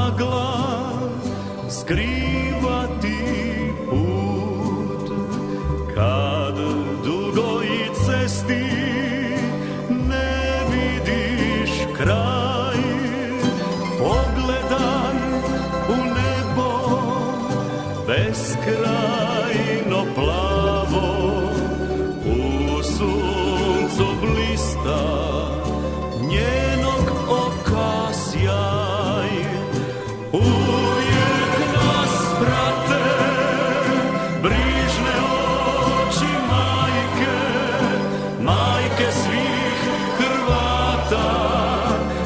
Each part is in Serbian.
magla skrivati put, kad dugoj cesti ne vidiš kraj, pogledaj u nebo beskrajno plavo, u suncu blista njenog oka sjaj. Uvijek nas prate brižne oči majke, majke svih Hrvata,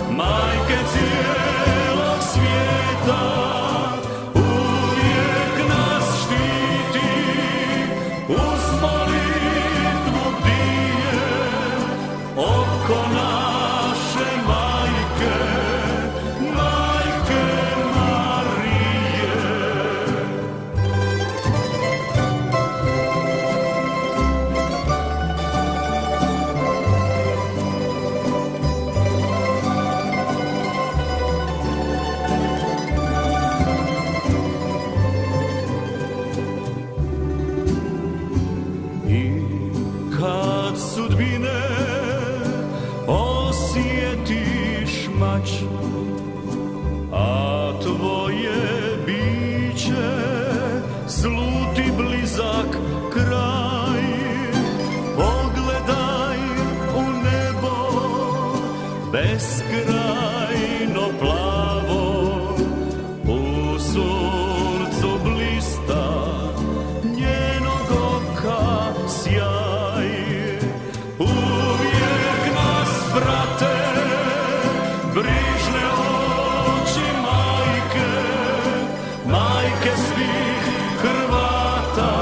majke cijelog svijeta. Uvijek nas štiti uz molitvu bdije oko naše majke, majke Marije. I kad sudbine osjetiš mač, a tvoje biće sluti blizak kraj, pogledaj u nebo beskrajno plavo, u suncu blista njenog oka sjaj. Uvijek nas prate brižne oči majke, majke svih Hrvata,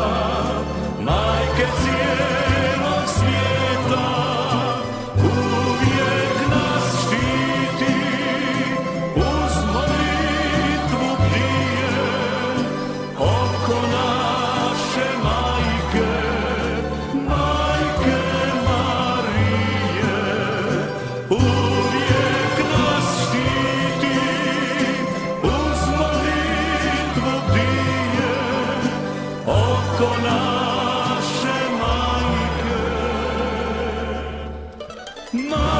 majke cijelog svijeta. Uvijek nas štiti uz molitvu bdije oko naše majke, majke Marije. Uvijek nas štiti uz molitvu bdije oko naše majke, majke